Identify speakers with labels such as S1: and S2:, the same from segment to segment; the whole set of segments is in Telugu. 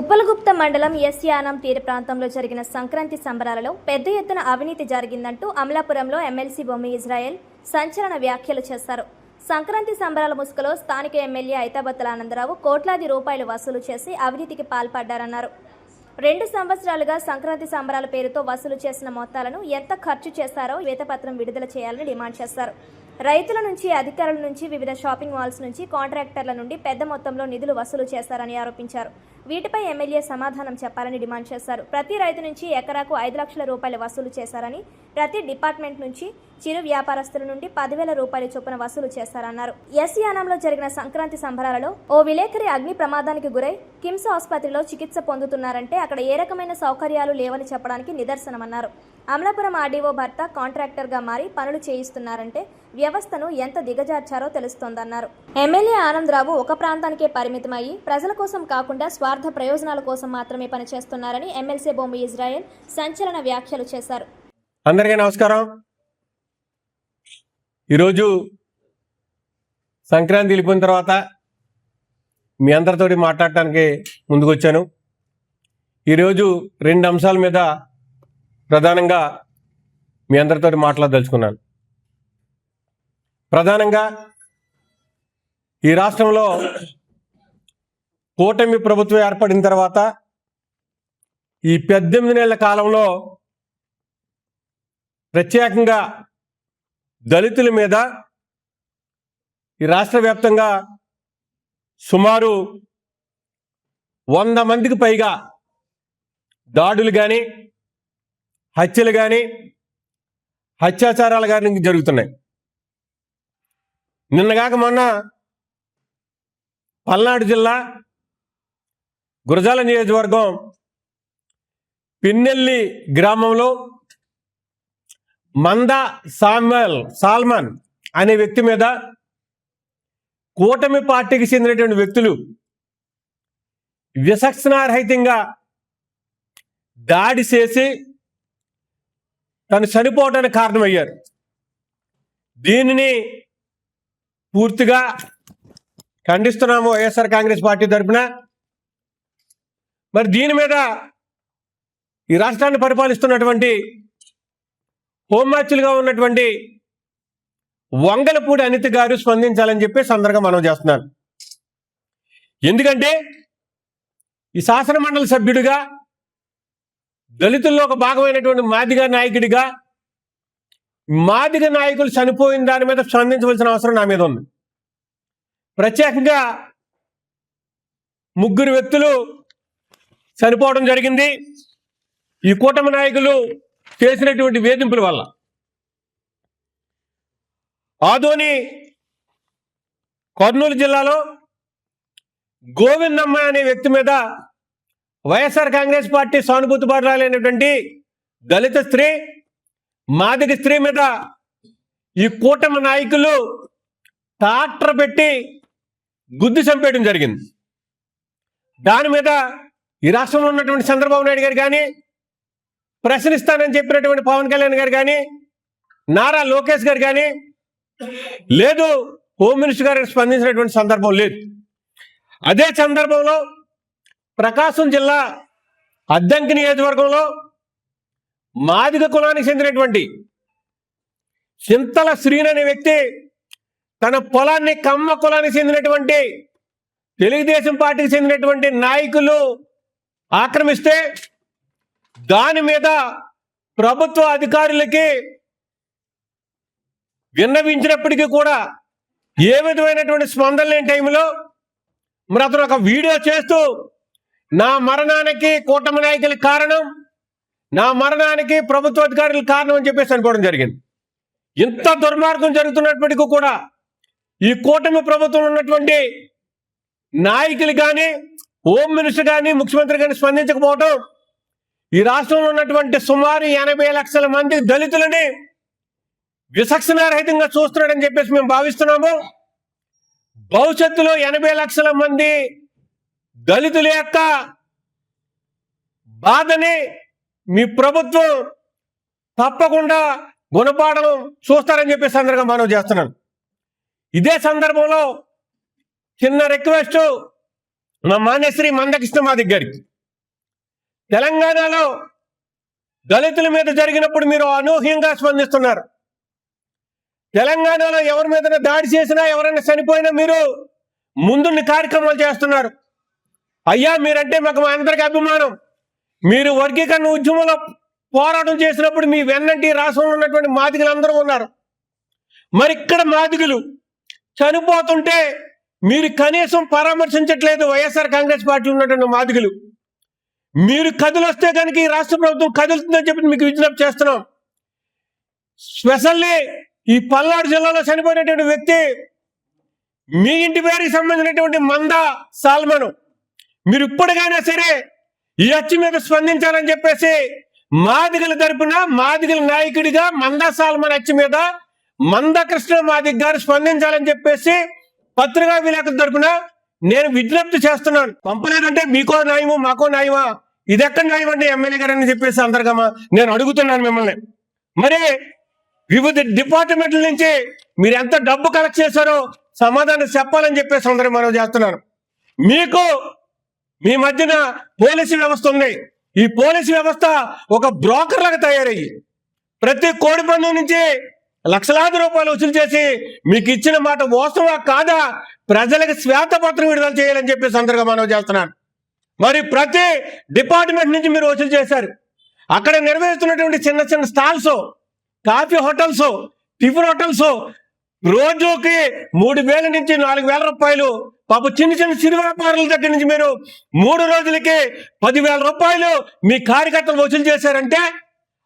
S1: ఉప్పలగుప్త మండలం ఎస్ యానం తీర ప్రాంతంలో జరిగిన సంక్రాంతి సంబరాలలో పెద్ద ఎత్తున అవినీతి జరిగిందంటూ అమలాపురంలో ఎమ్మెల్సీ బొమ్మి ఇజ్రాయెల్ సంచలన వ్యాఖ్యలు చేశారు. సంక్రాంతి సంబరాల ముసుగులో స్థానిక ఎమ్మెల్యే ఐతాబత్తుల ఆనందరావు కోట్లాది రూపాయలు వసూలు చేసి అవినీతికి పాల్పడ్డారన్నారు. 2 సంవత్సరాలుగా సంక్రాంతి సంబరాల పేరుతో వసూలు చేసిన మొత్తాలను ఎంత ఖర్చు చేశారో శ్వేతపత్రం విడుదల చేయాలని డిమాండ్ చేశారు. రైతుల నుంచి, అధికారుల నుంచి, వివిధ షాపింగ్ మాల్స్ నుంచి, కాంట్రాక్టర్ల నుండి పెద్ద మొత్తంలో నిధులు వసూలు చేశారని ఆరోపించారు. వీటిపై ఎమ్మెల్యే సమాధానం చెప్పాలని డిమాండ్ చేశారు. ప్రతి రైతు నుంచి ఎకరాకు 5 లక్షల రూపాయలు వసూలు చేశారని, ప్రతి డిపార్ట్మెంట్ నుంచి, చిరు వ్యాపారస్తుల నుండి 10,000 రూపాయల చొప్పున వసూలు చేశారన్నారు. ఎస్ యానంలో జరిగిన సంక్రాంతి సంబరాలలో ఓ విలేకరి అగ్ని ప్రమాదానికి గురై కిమ్స్ ఆసుపత్రిలో చికిత్స పొందుతున్నారంటే అక్కడ ఏ రకమైన సౌకర్యాలు లేవని చెప్పడానికి నిదర్శనమన్నారు. అమలాపురం ఆర్డీఓ భర్త కాంట్రాక్టర్గా మారి పనులు చేయిస్తున్నారంటే వ్యవస్థను ఎంత దిగజార్చారో తెలుస్తోందన్నారు. ఎమ్మెల్యే ఆనందరావు ఒక ప్రాంతానికే పరిమితమయ్యి ప్రజల కోసం కాకుండా స్వార్థ ప్రయోజనాల కోసం మాత్రమే పనిచేస్తున్నారని ఎమ్మెల్సీ బొమ్మి ఇజ్రాయెల్ సంచలన వ్యాఖ్యలు చేశారు.
S2: అందరికీ నమస్కారం. ఈరోజు సంక్రాంతి వెళ్ళిపోయిన తర్వాత మీ అందరితోటి మాట్లాడటానికి ముందుకొచ్చాను. ఈరోజు 2 అంశాల మీద ప్రధానంగా మీ అందరితో మాట్లాడదలుచుకున్నాను. ప్రధానంగా ఈ రాష్ట్రంలో కూటమి ప్రభుత్వం ఏర్పడిన తర్వాత ఈ 18 నెలల కాలంలో ప్రత్యేకంగా దళితుల మీద ఈ రాష్ట్ర వ్యాప్తంగా సుమారు 100 మందికి పైగా దాడులు కానీ, హత్యలు కానీ, అత్యాచారాలు కానీ జరుగుతున్నాయి. నిన్నగాక మొన్న పల్నాడు జిల్లా గురజాల నియోజకవర్గం పిన్నెల్లి గ్రామంలో మందా సాల్మన్ అనే వ్యక్తి మీద కూటమి పార్టీకి చెందినటువంటి వ్యక్తులు విచక్షణారహితంగా దాడి చేసి తను చనిపోవడానికి కారణమయ్యారు. దీనిని పూర్తిగా ఖండిస్తున్నాము వైఎస్ఆర్ కాంగ్రెస్ పార్టీ తరఫున. మరి దీని మీద ఈ రాష్ట్రాన్ని పరిపాలిస్తున్నటువంటి హోంమంత్రులుగా ఉన్నటువంటి వంగలపూడి అనిత గారు స్పందించాలని చెప్పి సందర్భంగా మనం చేస్తున్నాను. ఎందుకంటే ఈ శాసన మండలి సభ్యుడిగా, దళితుల్లో ఒక భాగమైనటువంటి మాదిగ నాయకుడిగా, మాదిగ నాయకులు చనిపోయిన దాని మీద స్పందించవలసిన అవసరం నా మీద ఉంది. ప్రత్యేకంగా 3 వ్యక్తులు చనిపోవడం జరిగింది ఈ కూటమి నాయకులు చేసినటువంటి వేధింపుల వల్ల. ఆదోని కర్నూలు జిల్లాలో గోవిందమ్మ అనే వ్యక్తి మీద వైఎస్ఆర్ కాంగ్రెస్ పార్టీ సానుభూతి పరాలైనటువంటి దళిత స్త్రీ, మాదిగ స్త్రీ మీద ఈ కూటమి నాయకులు ట్రాక్టర్ పెట్టి గుద్ది చంపేయడం జరిగింది. దాని మీద ఈ రాష్ట్రంలో ఉన్నటువంటి చంద్రబాబు నాయుడు గారు కానీ, ప్రశ్నిస్తానని చెప్పినటువంటి పవన్ కళ్యాణ్ గారు కానీ, నారా లోకేష్ గారు కానీ, లేదు హోమ్ మినిస్టర్ గారికి స్పందించినటువంటి సందర్భం లేదు. అదే సందర్భంలో ప్రకాశం జిల్లా అద్దంకి నియోజకవర్గంలో మాదిగ కులానికి చెందినటువంటి చింతల శ్రీని అనే వ్యక్తి తన పొలాన్ని కమ్మ కులానికి చెందినటువంటి తెలుగుదేశం పార్టీకి చెందినటువంటి నాయకులు ఆక్రమిస్తే దాని మీద ప్రభుత్వ అధికారులకి విన్నవించినప్పటికీ కూడా ఏ విధమైనటువంటి స్పందన లేని టైంలో మరి అతను ఒక వీడియో చేస్తూ నా మరణానికి కూటమి నాయకుల కారణం, నా మరణానికి ప్రభుత్వ అధికారుల కారణం అని చెప్పేసి అనుకోవడం జరిగింది. ఇంత దుర్మార్గం జరుగుతున్నప్పటికీ కూడా ఈ కూటమి ప్రభుత్వం ఉన్నటువంటి నాయకులు కానీ, హోమ్ మినిస్టర్ కానీ, ముఖ్యమంత్రి కానీ స్పందించకపోవడం ఈ రాష్ట్రంలో ఉన్నటువంటి సుమారు 80 లక్షల మంది దళితులని విచక్షణారహితంగా చూస్తున్నాడని చెప్పేసి మేము భావిస్తున్నాము. భవిష్యత్తులో 80 లక్షల మంది దళితుల యొక్క బాధని మీ ప్రభుత్వం తప్పకుండా గుణపాఠం చూస్తారని చెప్పేసి సందర్భంగా మనం చేస్తున్నాను. ఇదే సందర్భంలో చిన్న రిక్వెస్ట్ మా మాన్యశ్రీ మందకృష్ణ మాదిగ గారికి, తెలంగాణలో దళితుల మీద జరిగినప్పుడు మీరు అనూహ్యంగా స్పందిస్తున్నారు. తెలంగాణలో ఎవరి మీద దాడి చేసినా, ఎవరైనా చనిపోయినా మీరు ముందున్న కార్యక్రమాలు చేస్తున్నారు. అయ్యా, మీరంటే మాకు మా అందరికీ అభిమానం. మీరు వర్గీకరణ ఉద్యమంలో పోరాటం చేసినప్పుడు మీ వెన్నంటి రాష్ట్రంలో ఉన్నటువంటి మాదిగలు అందరూ ఉన్నారు. మరి ఇక్కడ మాదిగలు చనిపోతుంటే మీరు కనీసం పరామర్శించట్లేదు. వైఎస్ఆర్ కాంగ్రెస్ పార్టీలో ఉన్నటువంటి మాదిగలు మీరు కదిలొస్తే కనుక ఈ రాష్ట్ర ప్రభుత్వం కదులుతుందని చెప్పి మీకు విజ్ఞప్తి చేస్తున్నాం. స్పెషల్లీ ఈ పల్నాడు జిల్లాలో చనిపోయినటువంటి వ్యక్తి మీ ఇంటి పేరుకి సంబంధించినటువంటి మందా సాల్మను. మీరు ఇప్పటికైనా సరే ఈ హత్య మీద స్పందించాలని చెప్పేసి మాదిగల తరపున మాదిగల నాయకుడిగా మందా సాల్మన్ హత్య మీద మందకృష్ణ మాదిగ గారు స్పందించాలని చెప్పేసి పత్రికా విలేకరుల తరపున నేను విజ్ఞప్తి చేస్తున్నాను. పంపలేదంటే మీకో న్యాయమో మాకో న్యాయమా? ఇది ఎక్కడ న్యాయం అండి ఎమ్మెల్యే గారు అని చెప్పేసి అంతర్గమా నేను అడుగుతున్నాను మిమ్మల్ని. మరి వివిధ డిపార్ట్మెంట్ల నుంచి మీరు ఎంత డబ్బు కలెక్ట్ చేశారో సమాధానం చెప్పాలని చెప్పేసి అందరూ మనం చేస్తున్నాను. మీకు మీ మధ్యన పోలీసు వ్యవస్థ ఉంది. ఈ పోలీసు వ్యవస్థ ఒక బ్రోకర్ లాగా తయారయ్యి ప్రతి కోడి పందెం నుంచి లక్షలాది రూపాయలు వసూలు చేసి మీకు ఇచ్చిన మాట వాస్తవా కాదా ప్రజలకు శ్వేతపత్రం విడుదల చేయాలని చెప్పేసి అందరిగా మనం చేస్తున్నాను. మరి ప్రతి డిపార్ట్మెంట్ నుంచి మీరు వసూలు చేశారు. అక్కడ నిర్వహిస్తున్నటువంటి చిన్న చిన్న stalls, coffee hotels, tiffin hotels రోజుకి 3,000 నుంచి 4,000 రూపాయలు. పాప చిన్న చిన్న చిరు వ్యాపారుల దగ్గర నుంచి మీరు 3 రోజులకి 10,000 రూపాయలు మీ కార్యకర్తలు వసూలు చేశారంటే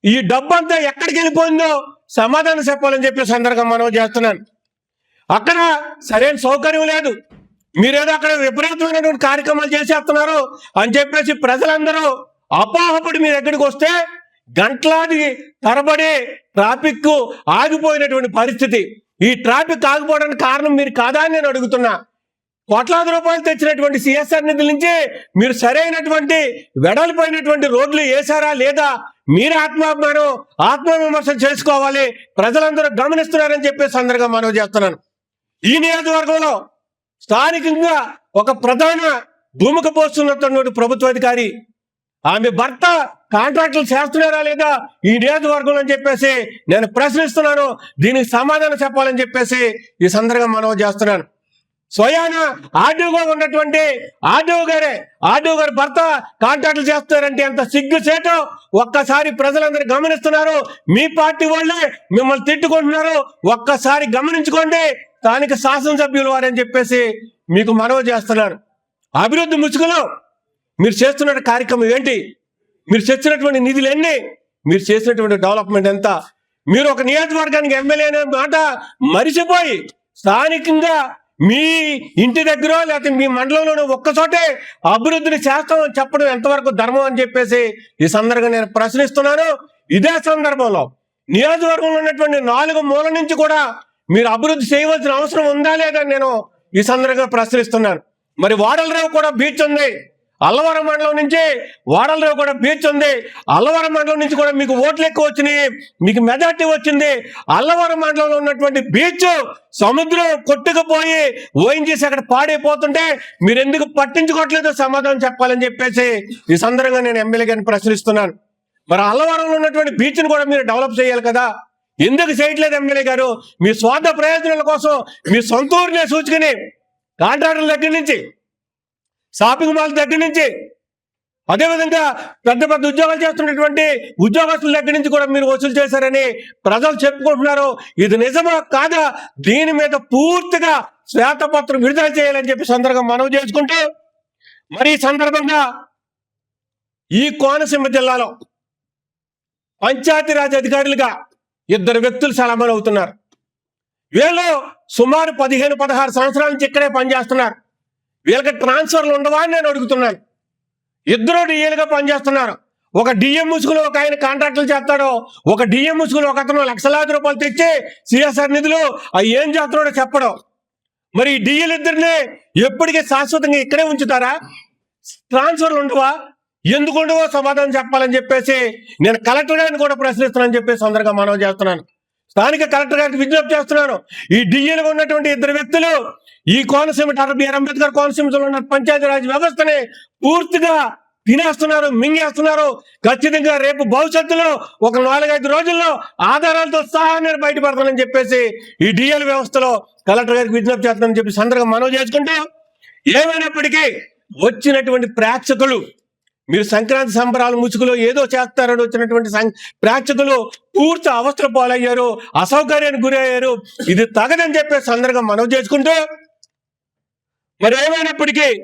S2: ఈ డబ్బంతా ఎక్కడికి వెళ్ళిపోయిందో సమాధానం చెప్పాలని చెప్పి సందర్భంగా మనం చేస్తున్నాను. అక్కడ సరైన సౌకర్యం లేదు. మీరేదో అక్కడ విపరీతమైనటువంటి కార్యక్రమాలు చేసేస్తున్నారు అని చెప్పేసి ప్రజలందరూ అపోహపడి మీ దగ్గరికి వస్తే గంటలాది తరబడి ట్రాఫిక్ ఆగిపోయినటువంటి పరిస్థితి. ఈ ట్రాఫిక్ ఆగిపోవడానికి కారణం మీరు కాదా అని నేను అడుగుతున్నా. కోట్లాది రూపాయలు తెచ్చినటువంటి సిఎస్ఆర్ నిధుల నుంచి మీరు సరైనటువంటి వెడల్పోయినటువంటి రోడ్లు వేసారా లేదా? మీరు ఆత్మవిమర్శ చేసుకోవాలి. ప్రజలందరూ గమనిస్తున్నారని చెప్పేసి అందరిగా మనవి చేస్తున్నాను. ఈ నియోజకవర్గంలో స్థానికంగా ఒక ప్రధాన భూమిక పోస్తున్నటువంటి ప్రభుత్వ అధికారి ఆమె భర్త కాంట్రాక్టులు చేస్తున్నారా లేదా ఈ నియోజకవర్గంలో అని చెప్పేసి నేను ప్రశ్నిస్తున్నాను. దీనికి సమాధానం చెప్పాలని చెప్పేసి ఈ సందర్భంగా మనవి చేస్తున్నాను. స్వయాన ఆర్డీఓగా ఉన్నటువంటి ఆర్డీఓ గారి భర్త కాంట్రాక్టులు చేస్తున్నారంటే ఎంత సిగ్గుచేటో ఒక్కసారి ప్రజలందరూ గమనిస్తున్నారు. మీ పార్టీ వాళ్ళే మిమ్మల్ని తిట్టుకుంటున్నారు. ఒక్కసారి గమనించుకోండి. స్థానిక శాసనసభ్యులు వారని చెప్పేసి మీకు మనవి చేస్తున్నాను. అభివృద్ధి ముసుగులో మీరు చేస్తున్న కార్యక్రమం ఏంటి? మీరు తెచ్చినటువంటి నిధులు ఎన్ని? మీరు చేసినటువంటి డెవలప్మెంట్ ఎంత? మీరు ఒక నియోజకవర్గానికి ఎమ్మెల్యే అనే మాట మరిచిపోయి స్థానికంగా మీ ఇంటి దగ్గర లేకపోతే మీ మండలంలోనూ ఒక్కచోటే అభివృద్ధిని చేస్తామని చెప్పడం ఎంతవరకు ధర్మం అని చెప్పేసి ఈ సందర్భంగా నేను ప్రశ్నిస్తున్నాను. ఇదే సందర్భంలో నియోజకవర్గంలో ఉన్నటువంటి 4 మూల నుంచి కూడా మీరు అభివృద్ధి చేయవలసిన అవసరం ఉందా లేదా నేను ఈ సందర్భంగా ప్రశ్నిస్తున్నాను. మరి వాడలరేవు కూడా బీచ్ ఉంది. అల్లవరం మండలం నుంచి వాడలరేవు కూడా బీచ్ ఉంది. అల్లవరం మండలం నుంచి కూడా మీకు ఓట్లు ఎక్కువ వచ్చినాయి, మీకు మెజార్టీ వచ్చింది. అల్లవరం మండలంలో ఉన్నటువంటి బీచ్ సముద్రం కొట్టుకుపోయి ఓఎన్జీసీ అక్కడ పాడైపోతుంటే మీరు ఎందుకు పట్టించుకోవట్లేదో సమాధానం చెప్పాలని చెప్పేసి ఈ సందర్భంగా నేను ఎమ్మెల్యే గారిని ప్రశ్నిస్తున్నాను. మరి అల్లవరంలో ఉన్నటువంటి బీచ్ని కూడా మీరు డెవలప్ చేయాలి కదా, ఎందుకు చేయట్లేదు ఎమ్మెల్యే గారు? మీ స్వార్థ ప్రయోజనాల కోసం మీ సొంత ఊరినే సూచుకుని కాంట్రాక్టర్ల దగ్గర నుంచి, షాపింగ్ మాల్ దగ్గర నుంచి, అదేవిధంగా పెద్ద పెద్ద ఉద్యోగాలు చేస్తున్నటువంటి ఉద్యోగస్తుల దగ్గర నుంచి కూడా మీరు వసూలు చేశారని ప్రజలు చెప్పుకుంటున్నారు. ఇది నిజమా కాదా? దీని మీద పూర్తిగా శ్వేతపత్రం విడుదల చేయాలని చెప్పి సందర్భంగా మనవి చేసుకుంటూ, మరి ఈ సందర్భంగా ఈ కోనసీమ జిల్లాలో పంచాయతీరాజ్ అధికారులుగా 2 వ్యక్తులు సలామన్ అవుతున్నారు. వీళ్ళు సుమారు 15-16 సంవత్సరాల నుంచి ఇక్కడే పనిచేస్తున్నారు. వీళ్ళకి ట్రాన్స్ఫర్లు ఉండవా అని నేను అడుగుతున్నాను. 2 డిఏలుగా పనిచేస్తున్నారు. ఒక డిఎం ముసుగులో ఒక ఆయన కాంట్రాక్టులు చేస్తాడు, ఒక డిఎం ముసుగులో ఒక అతను లక్షలాది రూపాయలు తెచ్చి సిఎస్ఆర్ నిధులు అవి ఏం చేస్తున్నాడో చెప్పడం. మరి ఈ డిఏలు ఇద్దరిని ఎప్పటికీ శాశ్వతంగా ఇక్కడే ఉంచుతారా? ట్రాన్స్ఫర్లు ఉండవా? ఎందుకు ఉండవో సమాధానం చెప్పాలని చెప్పేసి నేను కలెక్టర్ గారిని కూడా ప్రశ్నిస్తున్నానని చెప్పేసి సందర్భంగా మనవి చేస్తున్నాను. స్థానిక కలెక్టర్ గారికి విజ్ఞప్తి చేస్తున్నాను. ఈ డిఏలుగా ఉన్నటువంటి 2 వ్యక్తులు ఈ కోనసీమ డాక్టర్ బిఆర్ అంబేద్కర్ కోనసీమలో ఉన్న పంచాయతీరాజ్ వ్యవస్థని పూర్తిగా తినేస్తున్నారు, మింగేస్తున్నారు. ఖచ్చితంగా రేపు భవిష్యత్తులో ఒక 4-5 రోజుల్లో ఆధారాలతో సహా నేను బయటపడతానని చెప్పేసి ఈ డిఎల్ వ్యవస్థలో కలెక్టర్ గారికి విజ్ఞప్తి చేస్తానని చెప్పి సందర్భంగా మనవి చేసుకుంటూ, ఏమైనప్పటికీ వచ్చినటువంటి ప్రేక్షకులు, మీరు సంక్రాంతి సంబరాల ముసుగులో ఏదో చేస్తారని వచ్చినటువంటి ప్రేక్షకులు పూర్తి అవస్థల పాలయ్యారు, అసౌకర్యానికి గురయ్యారు. ఇది తగదని చెప్పేసి సందర్భంగా మనవి చేసుకుంటూ, మరి ఏమైనప్పటికీ